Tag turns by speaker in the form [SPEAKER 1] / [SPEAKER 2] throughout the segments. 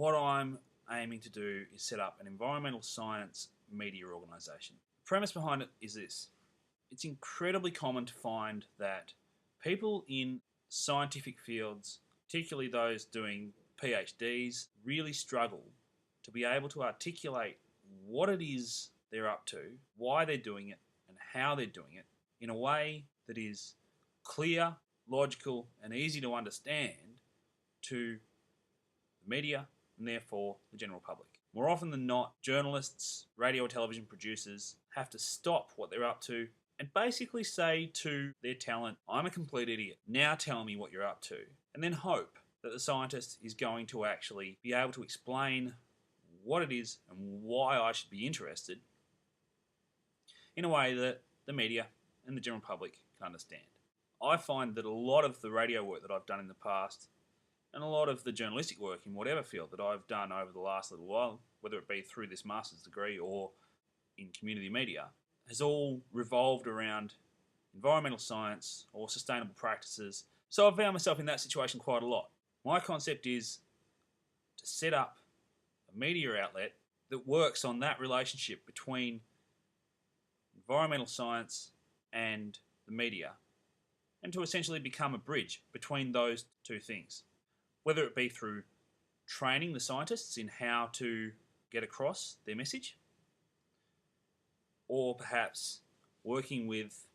[SPEAKER 1] what I'm aiming to do is set up an environmental science media organisation. The premise behind it is this. It's incredibly common to find that people in scientific fields, particularly those doing PhDs, really struggle to be able to articulate what it is they're up to, why they're doing it, and how they're doing it in a way that is clear, logical, and easy to understand to the media and therefore the general public. More often than not, journalists, radio or television producers have to stop what they're up to and basically say to their talent, I'm a complete idiot, now tell me what you're up to, and then hope that the scientist is going to actually be able to explain what it is and why I should be interested in a way that the media and the general public can understand. I find that a lot of the radio work that I've done in the past and a lot of the journalistic work in whatever field that I've done over the last little while, whether it be through this master's degree or in community media, has all revolved around environmental science or sustainable practices. So I've found myself in that situation quite a lot. My concept is to set up a media outlet that works on that relationship between environmental science and the media, and to essentially become a bridge between those two things. Whether it be through training the scientists in how to get across their message, or perhaps working with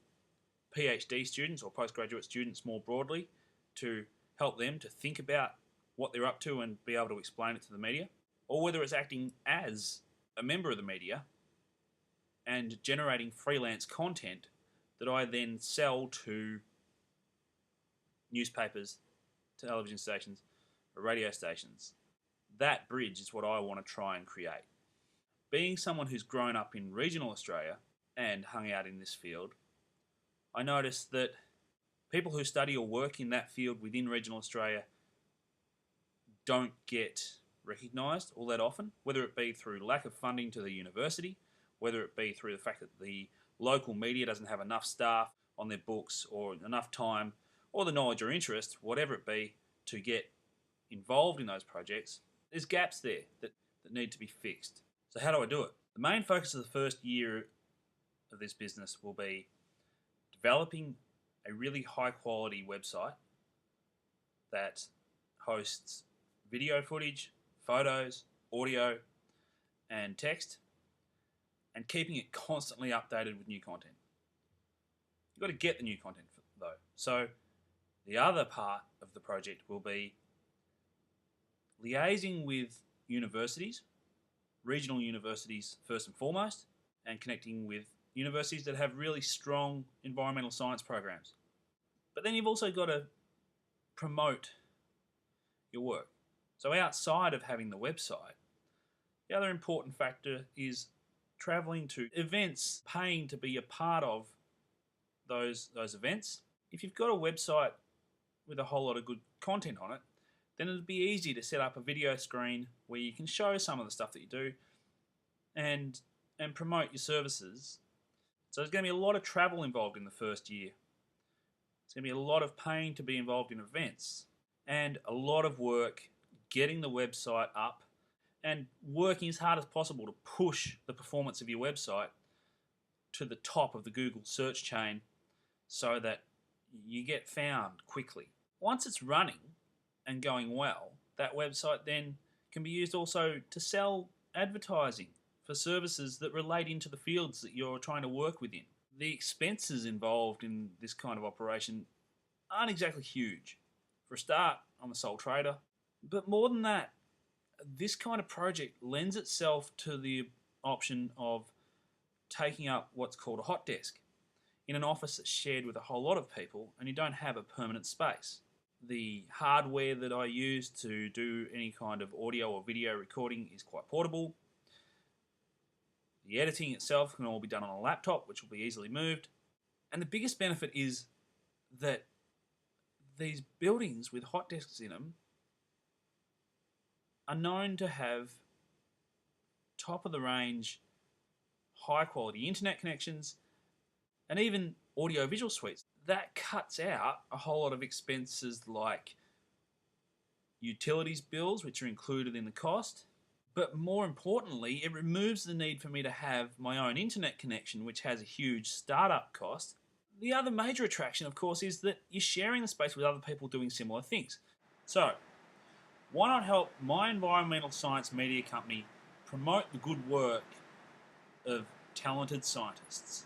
[SPEAKER 1] PhD students or postgraduate students more broadly to help them to think about what they're up to and be able to explain it to the media, or whether it's acting as a member of the media and generating freelance content that I then sell to newspapers, television stations, or radio stations. That bridge is what I want to try and create. Being someone who's grown up in regional Australia and hung out in this field, I noticed that people who study or work in that field within regional Australia don't get recognised all that often, whether it be through lack of funding to the university, whether it be through the fact that the local media doesn't have enough staff on their books or enough time or the knowledge or interest, whatever it be, to get involved in those projects. There's gaps there that need to be fixed. So how do I do it? The main focus of the first year of this business will be developing a really high quality website that hosts video footage, photos, audio, and text, and keeping it constantly updated with new content. You've got to get the new content though. So the other part of the project will be liaising with universities, regional universities first and foremost, and connecting with universities that have really strong environmental science programs. But then you've also got to promote your work. So outside of having the website, the other important factor is travelling to events, paying to be a part of those events. If you've got a website with a whole lot of good content on it, then it'd be easy to set up a video screen where you can show some of the stuff that you do and promote your services. So there's going to be a lot of travel involved in the first year. It's going to be a lot of paying to be involved in events and a lot of work getting the website up and working as hard as possible to push the performance of your website to the top of the Google search chain so that you get found quickly. Once it's running and going well, that website then can be used also to sell advertising for services that relate into the fields that you're trying to work within. The expenses involved in this kind of operation aren't exactly huge. For a start, I'm a sole trader, but more than that, this kind of project lends itself to the option of taking up what's called a hot desk in an office that's shared with a whole lot of people and you don't have a permanent space. The hardware that I use to do any kind of audio or video recording is quite portable. The editing itself can all be done on a laptop, which will be easily moved. And the biggest benefit is that these buildings with hot desks in them are known to have top-of-the-range, high-quality internet connections and even audio-visual suites. That cuts out a whole lot of expenses like utilities bills, which are included in the cost. But more importantly, it removes the need for me to have my own internet connection, which has a huge startup cost. The other major attraction, of course, is that you're sharing the space with other people doing similar things. So, why not help my environmental science media company promote the good work of talented scientists?